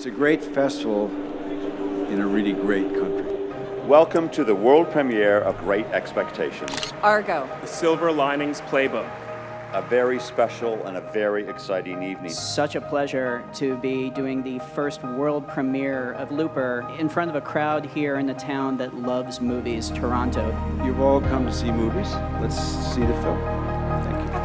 It's a great festival in a really great country. Welcome to the world premiere of Great Expectations. Argo. The Silver Linings Playbook. A very special and a very exciting evening. Such a pleasure to be doing the first world premiere of Looper in front of a crowd here in the town that loves movies, Toronto. You've all come to see movies. Let's see the film. Thank you.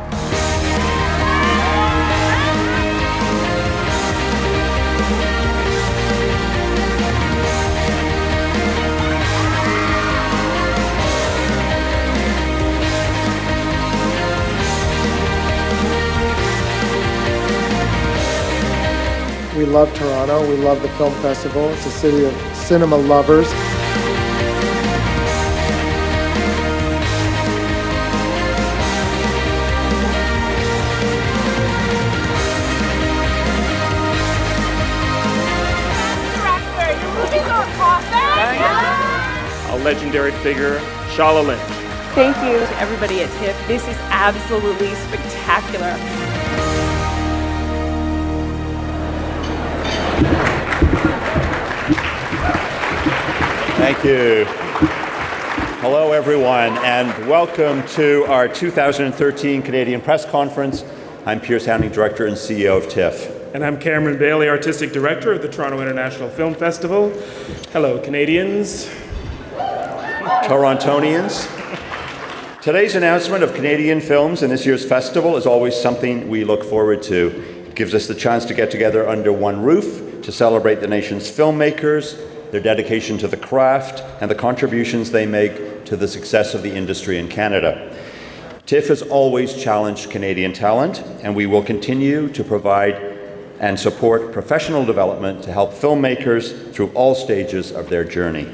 We love Toronto. We love the film festival. It's a city of cinema lovers. A legendary figure, Shala Lynch. Thank you to everybody at Tiff. This is absolutely spectacular. Thank you. Hello, everyone, and welcome to our 2013 Canadian Press Conference. I'm Piers Howning, Director and CEO of TIFF. And I'm Cameron Bailey, Artistic Director of the Toronto International Film Festival. Hello, Canadians. Torontonians. Today's announcement of Canadian films in this year's festival is always something we look forward to. It gives us the chance to get together under one roof to celebrate the nation's filmmakers, their dedication to the craft, and the contributions they make to the success of the industry in Canada. TIFF has always challenged Canadian talent, and we will continue to provide and support professional development to help filmmakers through all stages of their journey.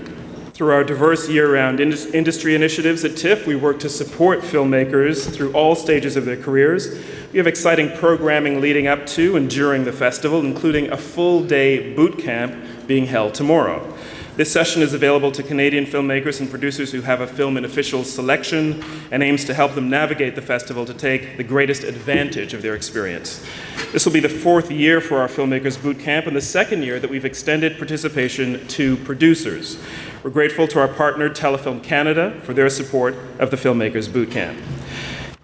Through our diverse year-round industry initiatives at TIFF, we work to support filmmakers through all stages of their careers. We have exciting programming leading up to and during the festival, including a full-day boot camp being held tomorrow. This session is available to Canadian filmmakers and producers who have a film in official selection and aims to help them navigate the festival to take the greatest advantage of their experience. This will be the fourth year for our Filmmakers Boot Camp and the second year that we've extended participation to producers. We're grateful to our partner Telefilm Canada for their support of the Filmmakers Boot Camp.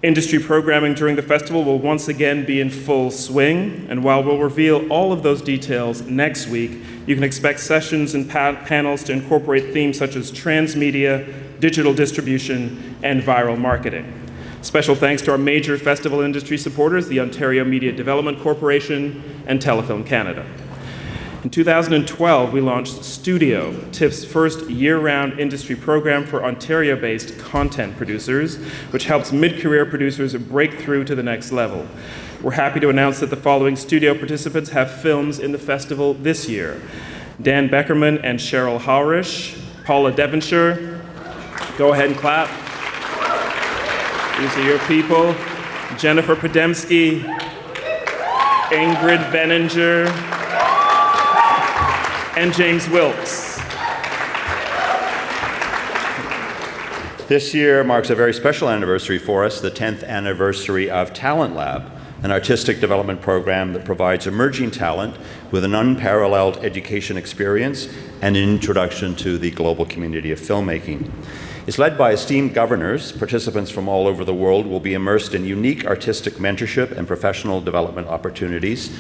Industry programming during the festival will once again be in full swing, and while we'll reveal all of those details next week, you can expect sessions and panels to incorporate themes such as transmedia, digital distribution, and viral marketing. Special thanks to our major festival industry supporters, the Ontario Media Development Corporation and Telefilm Canada. In 2012, we launched Studio, TIFF's first year-round industry program for Ontario-based content producers, which helps mid-career producers break through to the next level. We're happy to announce that the following studio participants have films in the festival this year: Dan Beckerman and Cheryl Howrish, Paula Devonshire. Go ahead and clap. These are your people. Jennifer Podemski, Ingrid Veninger, and James Wilkes. This year marks a very special anniversary for us, the 10th anniversary of Talent Lab, an artistic development program that provides emerging talent with an unparalleled education experience and an introduction to the global community of filmmaking. It's led by esteemed governors. Participants from all over the world will be immersed in unique artistic mentorship and professional development opportunities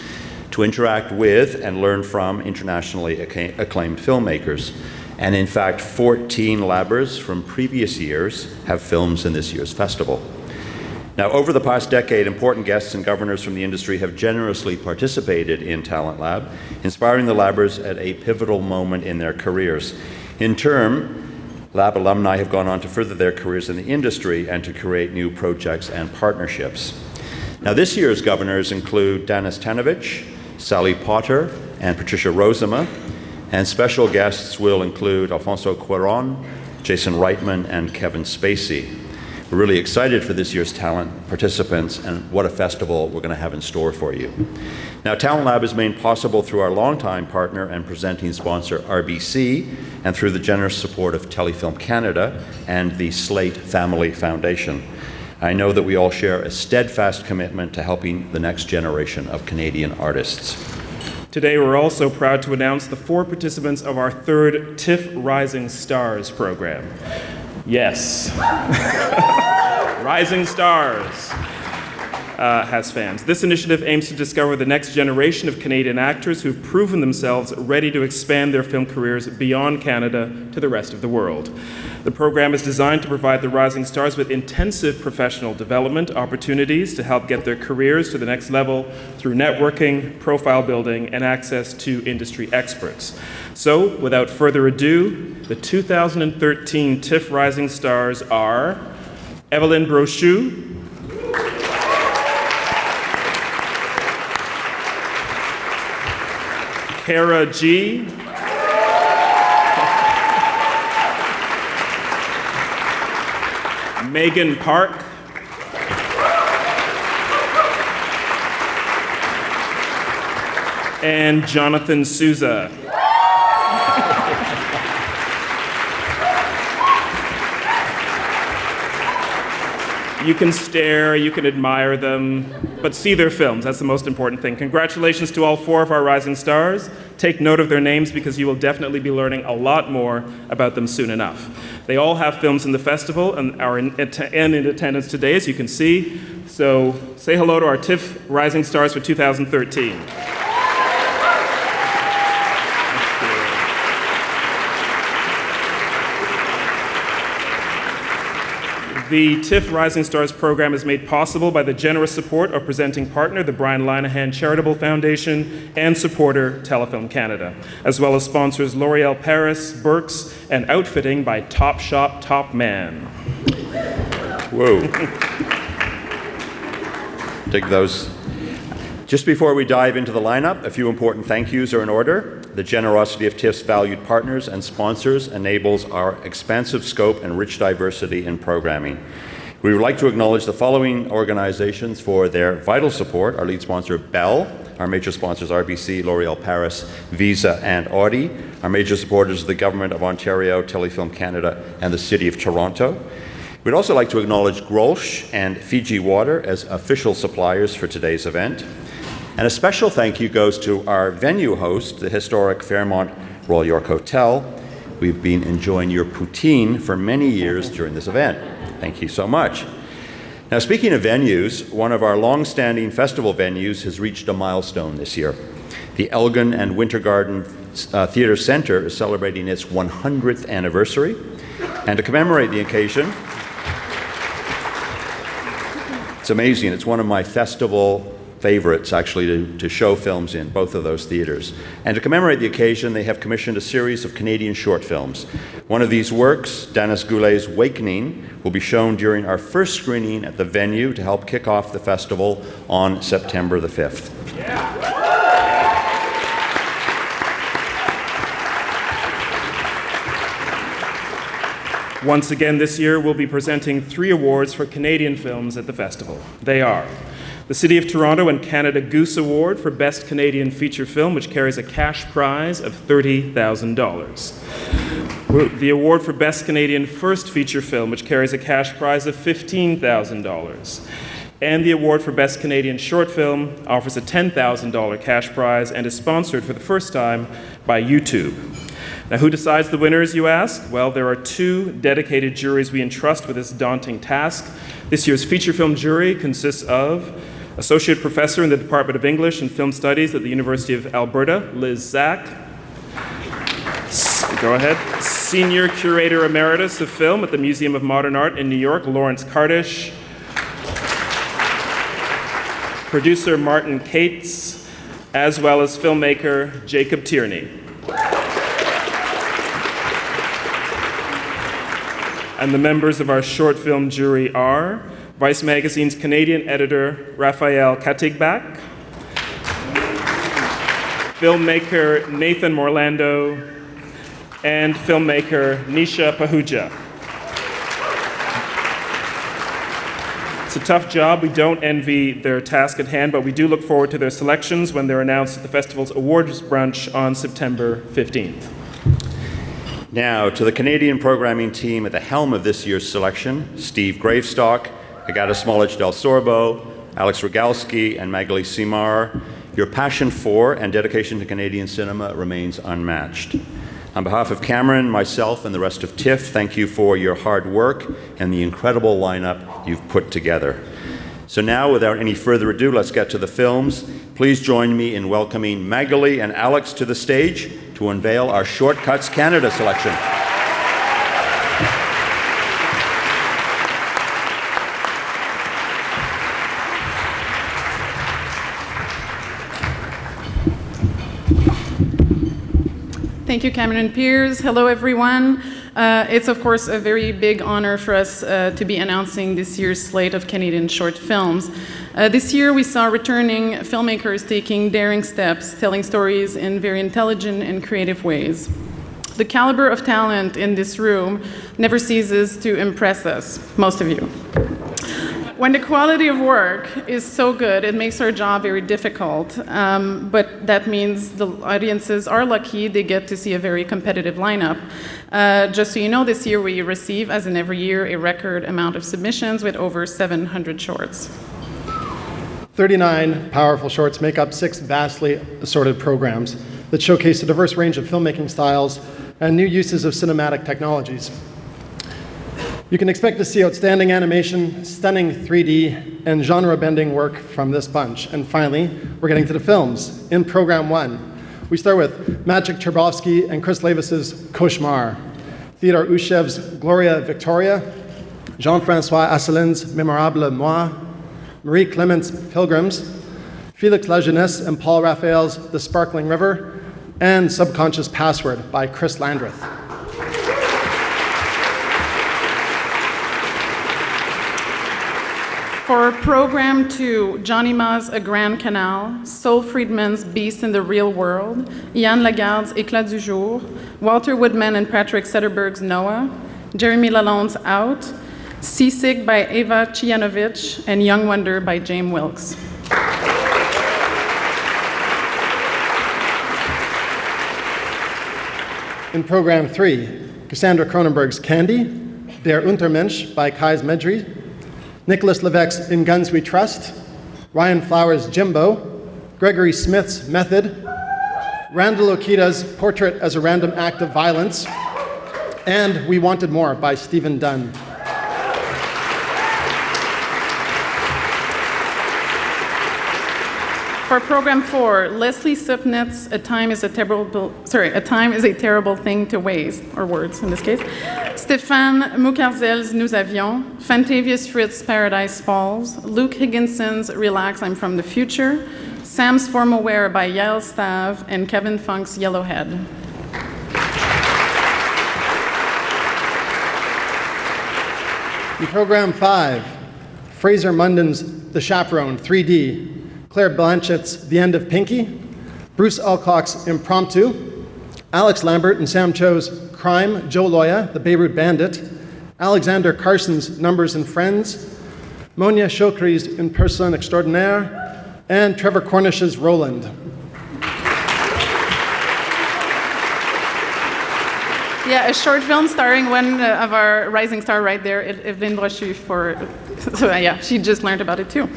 to interact with and learn from internationally acclaimed filmmakers. And in fact, 14 labbers from previous years have films in this year's festival. Now, over the past decade, important guests and governors from the industry have generously participated in Talent Lab, inspiring the labbers at a pivotal moment in their careers. In turn, Lab alumni have gone on to further their careers in the industry and to create new projects and partnerships. Now, this year's governors include Danis Tanovich, Sally Potter, and Patricia Rozema, and special guests will include Alfonso Cuarón, Jason Reitman, and Kevin Spacey. We're really excited for this year's talent participants and what a festival we're going to have in store for you. Now, Talent Lab is made possible through our longtime partner and presenting sponsor, RBC, and through the generous support of Telefilm Canada and the Slate Family Foundation. I know that we all share a steadfast commitment to helping the next generation of Canadian artists. Today, we're also proud to announce the 4 participants of our 3rd Tiff Rising Stars program. Yes. Rising Stars has fans. This initiative aims to discover the next generation of Canadian actors who've proven themselves ready to expand their film careers beyond Canada to the rest of the world. The program is designed to provide the rising stars with intensive professional development opportunities to help get their careers to the next level through networking, profile building, and access to industry experts. So, without further ado, the 2013 Tiff Rising Stars are Evelyn Brochu, Kara G, Megan Park, and Jonathan Souza. You can stare, you can admire them, but see their films. That's the most important thing. Congratulations to all 4 of our rising stars. Take note of their names because you will definitely be learning a lot more about them soon enough. They all have films in the festival and are in attendance today, as you can see. So say hello to our TIFF Rising Stars for 2013. The TIFF Rising Stars program is made possible by the generous support of presenting partner, the Brian Linehan Charitable Foundation, and supporter, Telefilm Canada, as well as sponsors L'Oreal Paris, Burks, and outfitting by Top Shop Top Man. Whoa. Dig those. Just before we dive into the lineup, a few important thank yous are in order. The generosity of TIFF's valued partners and sponsors enables our expansive scope and rich diversity in programming. We would like to acknowledge the following organizations for their vital support. Our lead sponsor, Bell. Our major sponsors, RBC, L'Oreal Paris, Visa, and Audi. Our major supporters are the Government of Ontario, Telefilm Canada, and the City of Toronto. We'd also like to acknowledge Grolsch and Fiji Water as official suppliers for today's event. And a special thank you goes to our venue host, the historic Fairmont Royal York Hotel. We've been enjoying your poutine for many years during this event. Thank you so much. Now, speaking of venues, one of our long-standing festival venues has reached a milestone this year. The Elgin and Winter Garden Theatre Centre is celebrating its 100th anniversary. And to commemorate the occasion, it's amazing, it's one of my festival favorites, actually, to show films in, both of those theaters. And to commemorate the occasion, they have commissioned a series of Canadian short films. One of these works, Denis Goulet's Wakening, will be shown during our first screening at the venue to help kick off the festival on September the 5th. Once again this year, we'll be presenting 3 awards for Canadian films at the festival. They are the City of Toronto and Canada Goose Award for Best Canadian Feature Film, which carries a cash prize of $30,000. The award for Best Canadian First Feature Film, which carries a cash prize of $15,000. And the award for Best Canadian Short Film offers a $10,000 cash prize and is sponsored for the first time by YouTube. Now, who decides the winners, you ask? Well, there are 2 dedicated juries we entrust with this daunting task. This year's feature film jury consists of Associate Professor in the Department of English and Film Studies at the University of Alberta, Liz Zach. Go ahead. Senior Curator Emeritus of Film at the Museum of Modern Art in New York, Lawrence Kardish. Producer Martin Cates, as well as filmmaker Jacob Tierney. And the members of our short film jury are Vice Magazine's Canadian editor Raphael Katigbak, filmmaker Nathan Morlando, and filmmaker Nisha Pahuja. It's a tough job. We don't envy their task at hand, but we do look forward to their selections when they're announced at the festival's awards brunch on September 15th. Now, to the Canadian programming team at the helm of this year's selection, Steve Gravestock, Agata Smolich Del Sorbo, Alex Rogalski, and Magali Simar, Your passion for and dedication to Canadian cinema remains unmatched. On behalf of Cameron, myself, and the rest of Tiff, thank you for your hard work and the incredible lineup you've put together. So now, without any further ado, let's get to the films. Please join me in welcoming Magali and Alex to the stage to unveil our Shortcuts Canada selection. Thank you, Cameron Peers. Hello, everyone. It's, of course, a very big honor for us to be announcing this year's slate of Canadian short films. This year, we saw returning filmmakers taking daring steps, telling stories in very intelligent and creative ways. The caliber of talent in this room never ceases to impress us, most of you. When the quality of work is so good, it makes our job very difficult, but that means the audiences are lucky they get to see a very competitive lineup. Just so you know, this year we receive, as in every year, a record amount of submissions with over 700 shorts. 39 powerful shorts make up 6 vastly assorted programs that showcase a diverse range of filmmaking styles and new uses of cinematic technologies. You can expect to see outstanding animation, stunning 3D, and genre-bending work from this bunch. And finally, we're getting to the films. In Program 1, we start with Maciej Czerwowski and Chris Levis's Cauchemar, Theodore Ushev's Gloria Victoria, Jean-François Asselin's Mémorable Moi, Marie Clement's Pilgrims, Félix Lajeunesse and Paul Raphael's The Sparkling River, and Subconscious Password by Chris Landreth. For Program 2, Johnny Ma's A Grand Canal, Saul Friedman's Beast in the Real World, Yann Lagarde's Éclat du Jour, Walter Woodman and Patrick Sederberg's Noah, Jeremy Lalonde's Out, Seasick by Eva Cianovich, and Young Wonder by James Wilkes. In Program 3, Cassandra Cronenberg's Candy, Der Untermensch by Kais Medri, Nicholas Levesque's In Guns We Trust, Ryan Flowers' Jimbo, Gregory Smith's Method, Randall Okita's Portrait as a Random Act of Violence, and We Wanted More by Stephen Dunn. For Program 4, Leslie Supnet's A Time is a Terrible Thing to Waste, or words in this case, Stéphane Moukarzel's Nous Avions, Fantavious Fritz's Paradise Falls, Luke Higginson's Relax, I'm from the Future, Sam's Formal Wear by Yael Stav, and Kevin Funk's Yellowhead. In Program 5, Fraser Munden's The Chaperone, 3D, Claire Blanchett's The End of Pinky, Bruce Alcock's Impromptu, Alex Lambert and Sam Cho's Crime, Joe Loya, The Beirut Bandit, Alexander Carson's Numbers and Friends, Monia Chokri's In Personne Extraordinaire, and Trevor Cornish's Roland. Yeah, a short film starring one of our rising star right there, Evelyne Brochu, so yeah, she just learned about it too.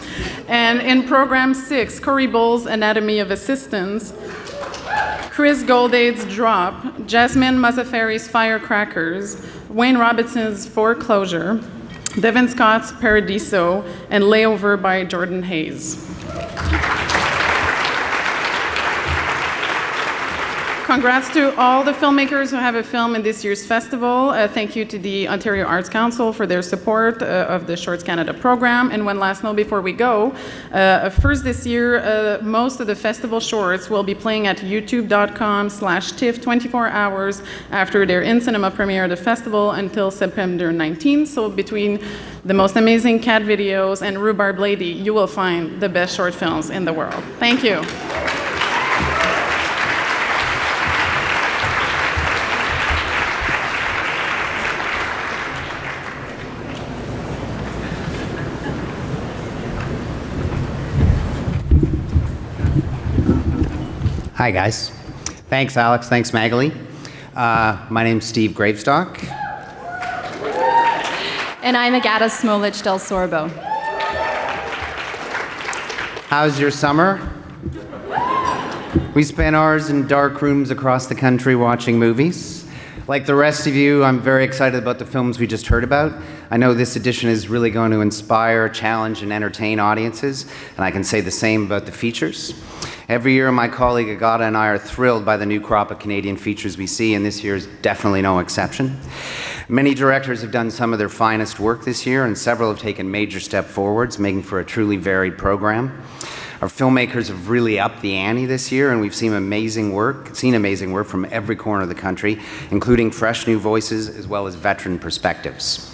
And in Program 6, Corey Bull's Anatomy of Assistance, Chris Goldade's Drop, Jasmine Mazafari's Firecrackers, Wayne Robinson's Foreclosure, Devin Scott's Paradiso, and Layover by Jordan Hayes. Congrats to all the filmmakers who have a film in this year's festival. Thank you to the Ontario Arts Council for their support of the Shorts Canada program. And one last note before we go. First this year, most of the festival shorts will be playing at youtube.com/TIFF 24 hours after their in-cinema premiere of the festival until September 19th. So between the most amazing cat videos and Rhubarb Lady, you will find the best short films in the world. Thank you. Hi, guys. Thanks, Alex. Thanks, Magali. My name's Steve Gravestock. And I'm Agata Smolich del Sorbo. How's your summer? We spent hours in dark rooms across the country watching movies. Like the rest of you, I'm very excited about the films we just heard about. I know this edition is really going to inspire, challenge, and entertain audiences, and I can say the same about the features. Every year, my colleague Agata and I are thrilled by the new crop of Canadian features we see, and this year is definitely no exception. Many directors have done some of their finest work this year, and several have taken major steps forwards, making for a truly varied program. Our filmmakers have really upped the ante this year, and we've seen amazing work from every corner of the country, including fresh new voices as well as veteran perspectives.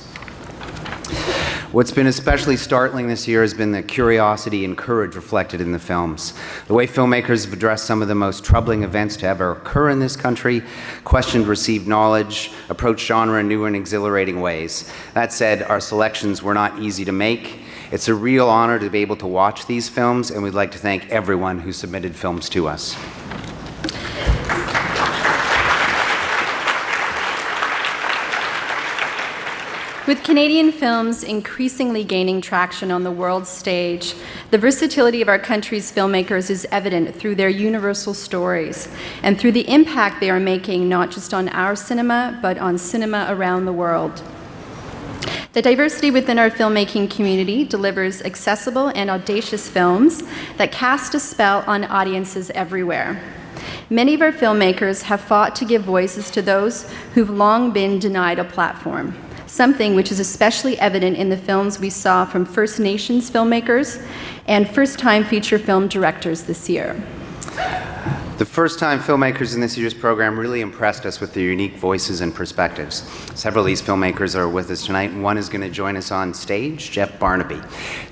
What's been especially startling this year has been the curiosity and courage reflected in the films. The way filmmakers have addressed some of the most troubling events to ever occur in this country, questioned received knowledge, approached genre in new and exhilarating ways. That said, our selections were not easy to make. It's a real honor to be able to watch these films, and we'd like to thank everyone who submitted films to us. With Canadian films increasingly gaining traction on the world stage, the versatility of our country's filmmakers is evident through their universal stories and through the impact they are making not just on our cinema, but on cinema around the world. The diversity within our filmmaking community delivers accessible and audacious films that cast a spell on audiences everywhere. Many of our filmmakers have fought to give voices to those who've long been denied a platform, something which is especially evident in the films we saw from First Nations filmmakers and first-time feature film directors this year. The first-time filmmakers in this year's program really impressed us with their unique voices and perspectives. Several of these filmmakers are with us tonight, and one is going to join us on stage, Jeff Barnaby.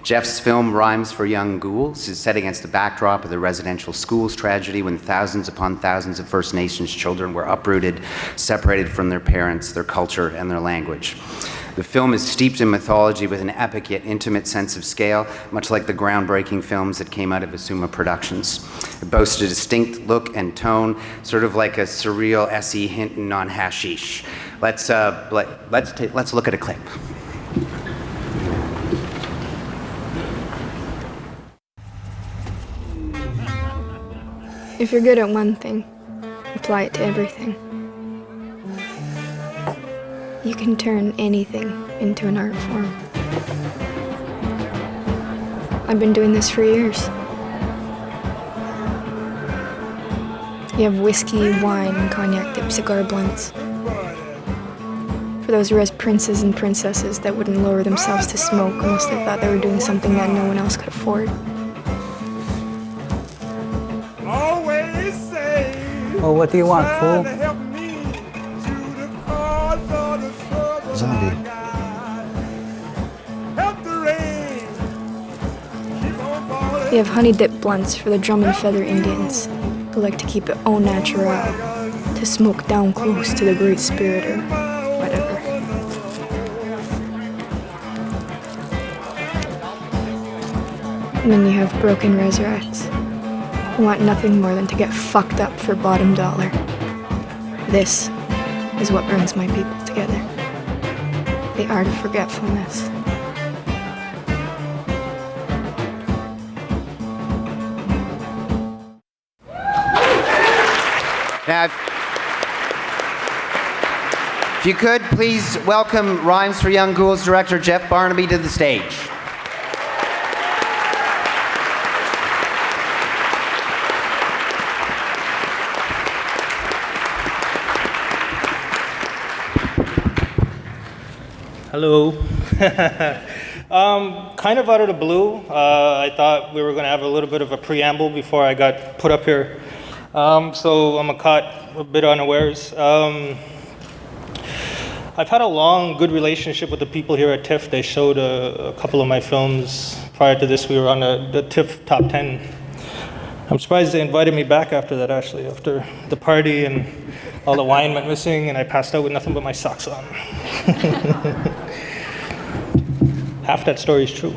Jeff's film, Rhymes for Young Ghouls, is set against the backdrop of the residential schools tragedy when thousands upon thousands of First Nations children were uprooted, separated from their parents, their culture, and their language. The film is steeped in mythology with an epic yet intimate sense of scale, much like the groundbreaking films that came out of Asuma Productions. It boasts a distinct look and tone, sort of like a surreal S.E. Hinton on hashish. Let's look at a clip. If you're good at one thing, apply it to everything. You can turn anything into an art form. I've been doing this for years. You have whiskey, wine, and cognac-dipped cigar blunts. For those res princes and princesses that wouldn't lower themselves to smoke unless they thought they were doing something that no one else could afford. Oh, what do you want, fool? Zombie. You have honey-dipped blunts for the drum and feather Indians who like to keep it au natural, to smoke down close to the Great Spirit or whatever. And then you have broken resurrects who want nothing more than to get fucked up for bottom dollar. This is what brings my people together. The art of forgetfulness. Now, if you could, please welcome Rhymes for Young Ghouls director Jeff Barnaby to the stage. Hello. Kind of out of the blue, I thought we were going to have a little bit of a preamble before I got put up here. So I'm caught a bit unawares. I've had a long, good relationship with the people here at Tiff. They showed a couple of my films. Prior to this, we were on the Tiff Top 10. I'm surprised they invited me back after that, actually, after the party and all the wine went missing and I passed out with nothing but my socks on. Half that story is true.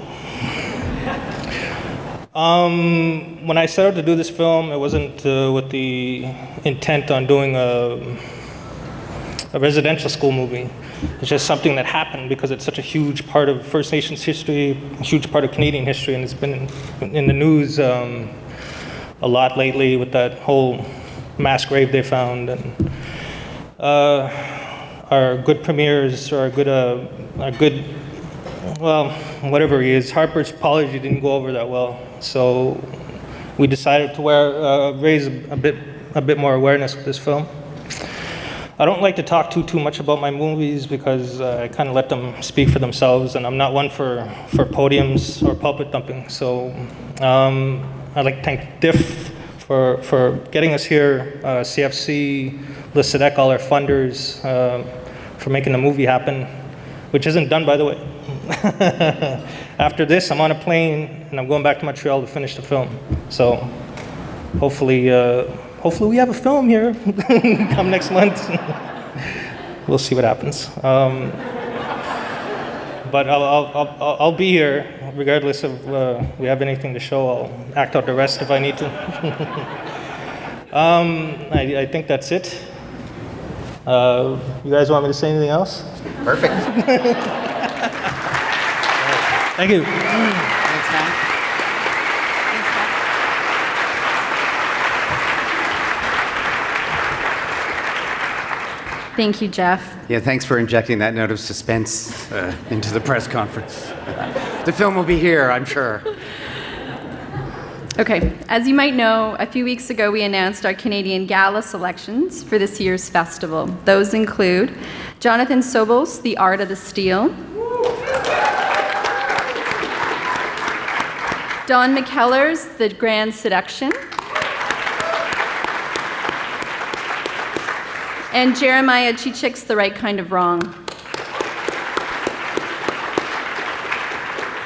When I set out to do this film, it wasn't with the intent on doing a residential school movie. It's just something that happened because it's such a huge part of First Nations history, a huge part of Canadian history, and it's been in the news a lot lately with that whole mass grave they found, and our good premieres, or our good, well, whatever he is, Harper's apology didn't go over that well. So we decided to raise a bit more awareness with this film. I don't like to talk too much about my movies because I kind of let them speak for themselves, and I'm not one for podiums or pulpit thumping. So I'd like to thank Tiff for getting us here, CFC, Le Sedec, all our funders, for making the movie happen, which isn't done, by the way. After this, I'm on a plane, and I'm going back to Montreal to finish the film. So hopefully we have a film here come next month. We'll see what happens. But I'll be here regardless of we have anything to show. I'll act out the rest if I need to. I think that's it. You guys want me to say anything else? Perfect. Thank you. Thanks, man. Thank you, Jeff. Yeah, thanks for injecting that note of suspense into the press conference. The film will be here, I'm sure. Okay, as you might know, a few weeks ago we announced our Canadian Gala selections for this year's festival. Those include Jonathan Sobel's The Art of the Steal, Don McKellar's The Grand Seduction, and Jeremiah Chichik's The Right Kind of Wrong.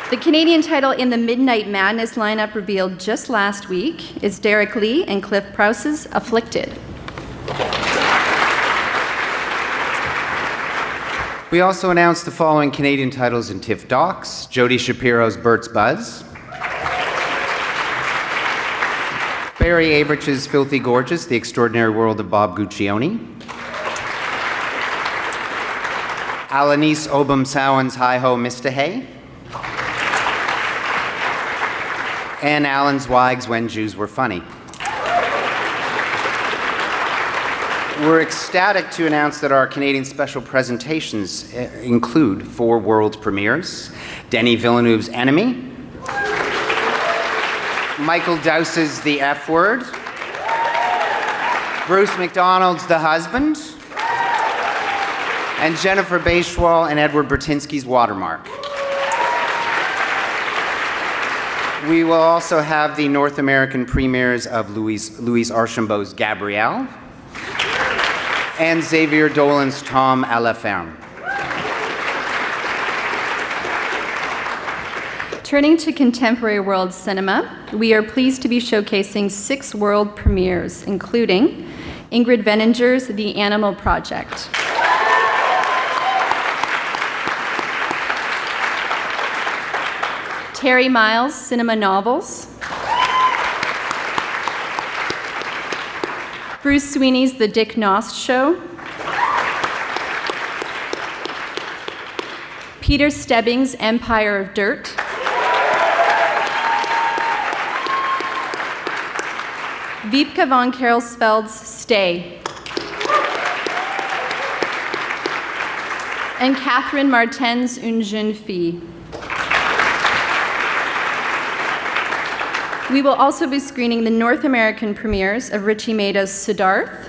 The Canadian title in the Midnight Madness lineup revealed just last week is Derek Lee and Cliff Prowse's Afflicted. We also announced the following Canadian titles in TIFF Docs: Jody Shapiro's Bert's Buzz, Barry Averich's Filthy Gorgeous, The Extraordinary World of Bob Guccione, Alanis Obumsawin's Hi-Ho Mistahay, and Alan Zweig's When Jews Were Funny. We're ecstatic to announce that our Canadian special presentations include 4 world premieres: Denis Villeneuve's Enemy, Michael Dowse's The F Word, Bruce McDonald's The Husband, and Jennifer Baichwal and Edward Burtynsky's Watermark. We will also have the North American premieres of Louise Archambault's Gabrielle and Xavier Dolan's Tom à la Ferme. Turning to contemporary world cinema, we are pleased to be showcasing 6 world premieres, including Ingrid Veninger's The Animal Project, Terry Miles' Cinema Novels, Bruce Sweeney's The Dick Nost Show, Peter Stebbing's Empire of Dirt, Wiebke von Karlsfeld's Stay, and Catherine Martin's Une Jeune Fille. We will also be screening the North American premieres of Richie Maida's Siddharth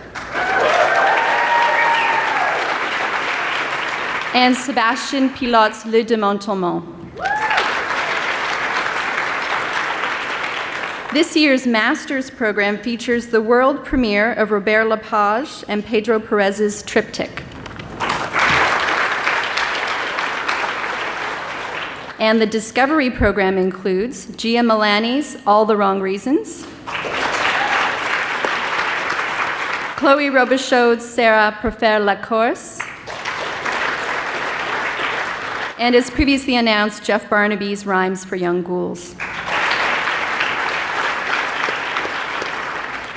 and Sebastian Pilot's Le Démantèlement. This year's Masters program features the world premiere of Robert Lepage and Pedro Perez's Triptych. And the Discovery program includes Gia Milani's All the Wrong Reasons, Chloe Robichaud's Sarah Préfère la Course, and as previously announced, Jeff Barnaby's Rhymes for Young Ghouls.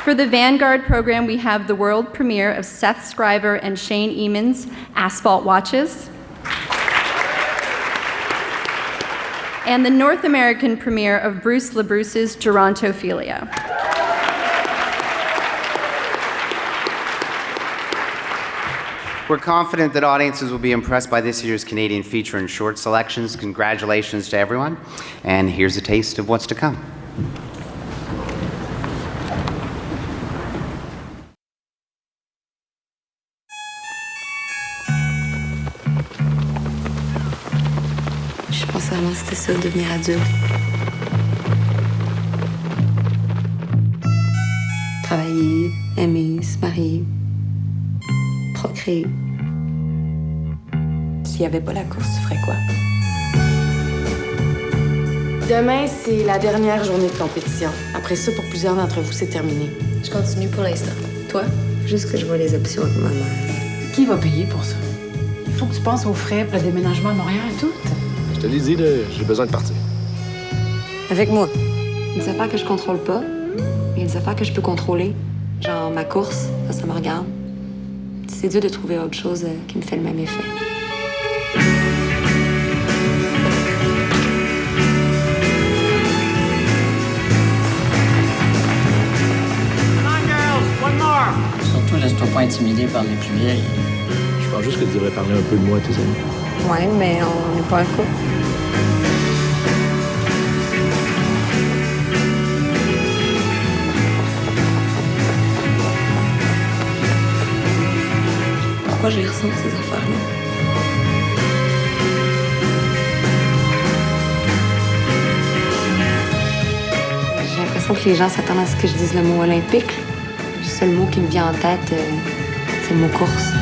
For the Vanguard program, we have the world premiere of Seth Scriver and Shane Eamon's Asphalt Watches, and the North American premiere of Bruce LaBruce's Gerontophilia. We're confident that audiences will be impressed by this year's Canadian feature and short selections. Congratulations to everyone. And here's a taste of what's to come. Je pensais vraiment que c'était ça, devenir adulte. Travailler, aimer, se marier, procréer. S'il n'y avait pas la course, tu ferais quoi? Demain, c'est la dernière journée de compétition. Après ça, pour plusieurs d'entre vous, c'est terminé. Je continue pour l'instant. Toi? Juste que je vois les options avec ma mère. Qui va payer pour ça? Il faut que tu penses aux frais pour le déménagement à Montréal et tout. Je te l'ai dit, là, j'ai besoin de partir. Avec moi. Il y a des affaires que je contrôle pas, mais il y a des affaires que je peux contrôler. Genre ma course, ça me regarde. C'est dur de trouver autre chose qui me fait le même effet. Surtout, laisse-toi pas intimider par les plus vieilles. Je pense juste que tu devrais parler un peu de moi à tes amis. Ouais, mais on n'est pas un couple. Pourquoi je les ressens, ces affaires-là? J'ai l'impression que les gens s'attendent à ce que je dise le mot olympique. Le seul mot qui me vient en tête, c'est le mot course.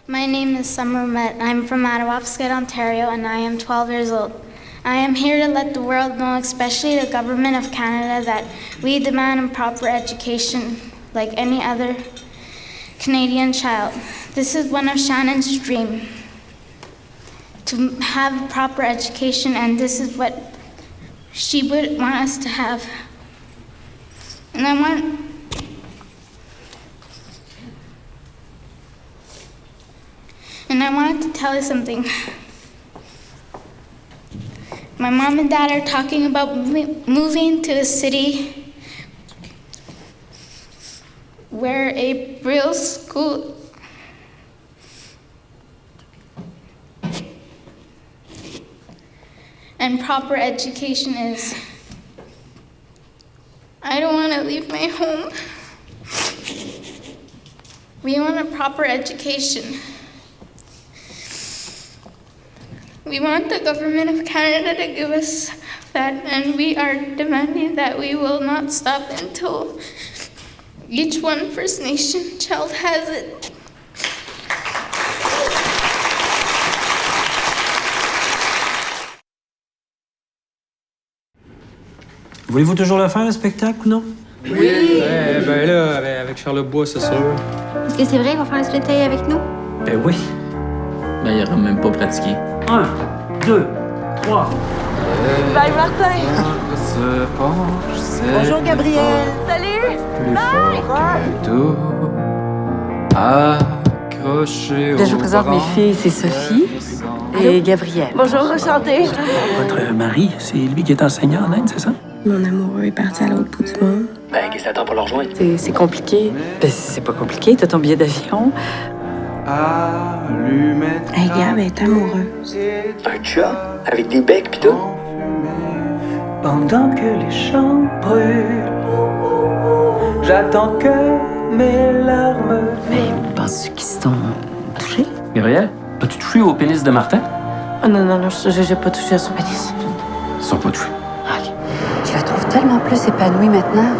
My name is Summer Met. I'm from Madawaska, Ontario, and I am 12 years old. I am here to let the world know, especially the Government of Canada, that we demand a proper education like any other Canadian child. This is one of Shannon's dreams, to have a proper education, and this is what she would want us to have. And I wanted to tell you something. My mom and dad are talking about moving to a city where a real school and proper education is. I don't want to leave my home. We want a proper education. We want the Government of Canada to give us that, and we are demanding that we will not stop until each one First Nation child has it. Voulez-vous toujours le faire, le spectacle, ou non? Oui! Ben là, avec Charles Bois, c'est sûr. Est-ce que c'est vrai qu'on va faire un spectacle avec nous? Ben oui. Ben, il aura même pas pratiqué. 1, 2, 3. Bye, Martin! Bonjour, Gabriel. Salut! Plutôt accroché. Je vous présente mes filles, c'est Sophie et Gabrielle. Bonjour, enchantée. Votre mari, c'est lui qui est enseignant en Inde, c'est ça? Mon amoureux est parti à l'autre bout du monde. Ben, qu'est-ce que t'attends pour le rejoindre? C'est compliqué. Ben, c'est pas compliqué, t'as ton billet d'avion. Hey, Gab est amoureuse. Un chat avec des becs pis tout. Pendant que les champs brûlent, j'attends que mes larmes. Mais penses-tu qu'ils se sont touchés? Gabriel, as-tu touché au pénis de Martin? Oh non, j'ai pas touché à son pénis. Ils sont pas touchés. Je la trouve tellement plus épanouie maintenant.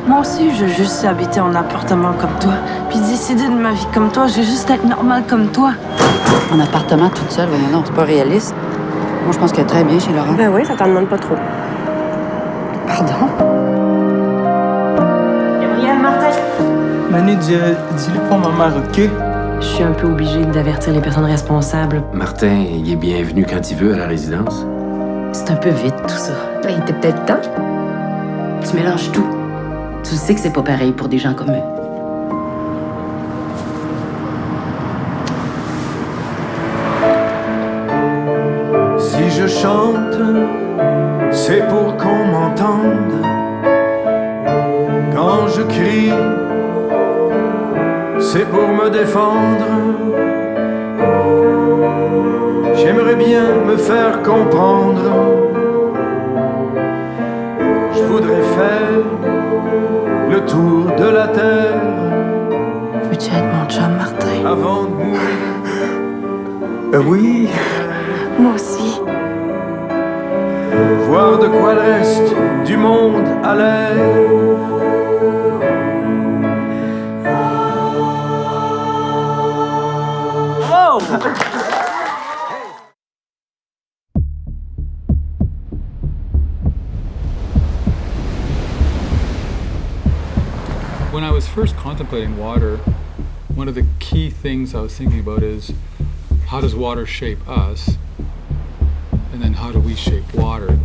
Moi aussi, je veux juste habiter en appartement comme toi. Puis décider de ma vie comme toi. Je veux juste être normale comme toi. En appartement toute seule, voyons non, c'est pas réaliste. Moi, je pense qu'elle est très bien chez Laurent. Ben oui, ça t'en demande pas trop. Pardon? Gabriel, Martin! Manu, dis-lui pour ma mère, OK? Je suis un peu obligée d'avertir les personnes responsables. Martin, il est bienvenu quand il veut à la résidence. C'est un peu vite, tout ça. Ben, il était peut-être temps. Tu mélanges tout. Tu sais que c'est pas pareil pour des gens comme eux. Si je chante, c'est pour qu'on m'entende. Quand je crie, c'est pour me défendre. J'aimerais bien me faire comprendre. Je voudrais faire le tour de la terre. Veux-tu être mon chum, Martin? Avant de mourir. Oui. Moi aussi. Voir de quoi le reste du monde a l'air. Oh! When I was first contemplating water, one of the key things I was thinking about is how does water shape us? And then how do we shape water?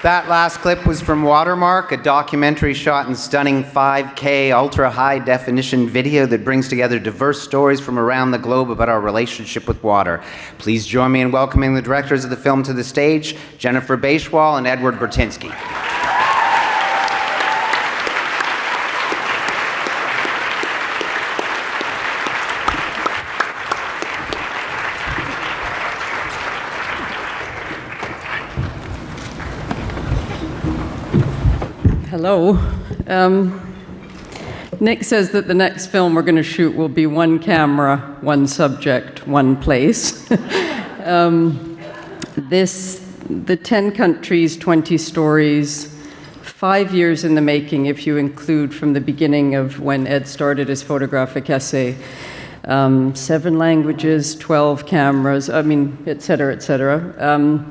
That last clip was from Watermark, a documentary shot in stunning 5K ultra-high definition video that brings together diverse stories from around the globe about our relationship with water. Please join me in welcoming the directors of the film to the stage, Jennifer Bashwal and Edward Burtynsky. Hello. Nick says that the next film we're going to shoot will be one camera, one subject, one place. The 10 countries, 20 stories, 5 years in the making if you include from the beginning of when Ed started his photographic essay. 7 languages, 12 cameras, et cetera, et cetera.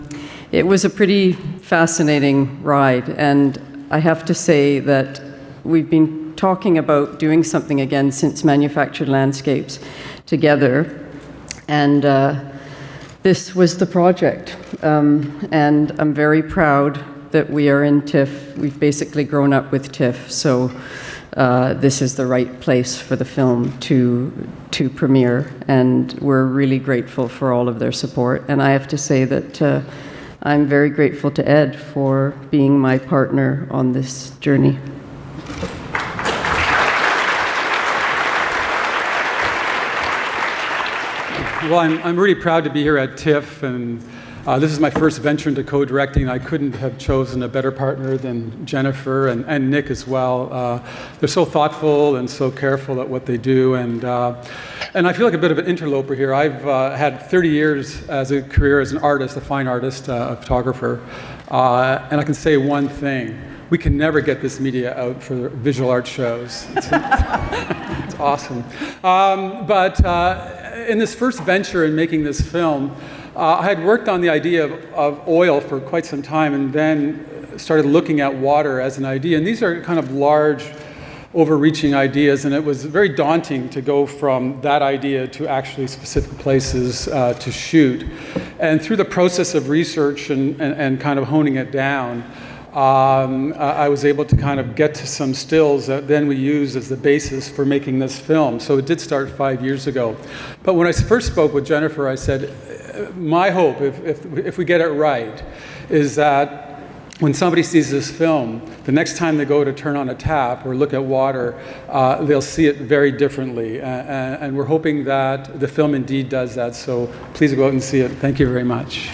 It was a pretty fascinating ride, and I have to say that we've been talking about doing something again since Manufactured Landscapes together, and this was the project. And I'm very proud that we are in Tiff. We've basically grown up with Tiff, so this is the right place for the film to premiere, and we're really grateful for all of their support. And I have to say that I'm very grateful to Ed for being my partner on this journey. Well, I'm really proud to be here at TIFF, and this is my first venture into co-directing. I couldn't have chosen a better partner than Jennifer and Nick as well. They're so thoughtful and so careful at what they do, and I feel like a bit of an interloper here. I've had 30 years as a career as an artist, a fine artist, a photographer, and I can say one thing. We can never get this media out for visual art shows. It's awesome. But in this first venture in making this film, I had worked on the idea of oil for quite some time, and then started looking at water as an idea. And these are kind of large, overreaching ideas, and it was very daunting to go from that idea to actually specific places to shoot. And through the process of research and kind of honing it down, I was able to kind of get to some stills that then we used as the basis for making this film. So it did start 5 years ago. But when I first spoke with Jennifer, I said, my hope, if we get it right, is that when somebody sees this film, the next time they go to turn on a tap or look at water, they'll see it very differently. And we're hoping that the film indeed does that. So please go out and see it. Thank you very much.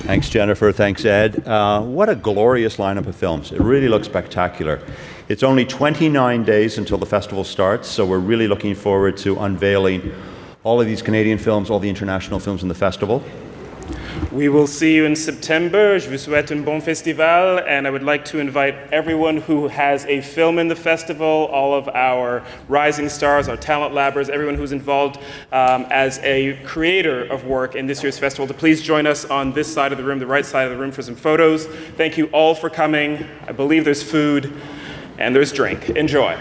Thanks, Jennifer. Thanks, Ed. What a glorious lineup of films. It really looks spectacular. It's only 29 days until the festival starts, so we're really looking forward to unveiling all of these Canadian films, all the international films in the festival. We will see you in September. Je vous souhaite un bon festival, and I would like to invite everyone who has a film in the festival, all of our rising stars, our talent labbers, everyone who's involved as a creator of work in this year's festival, to please join us on this side of the room, the right side of the room, for some photos. Thank you all for coming. I believe there's food and there's drink. Enjoy.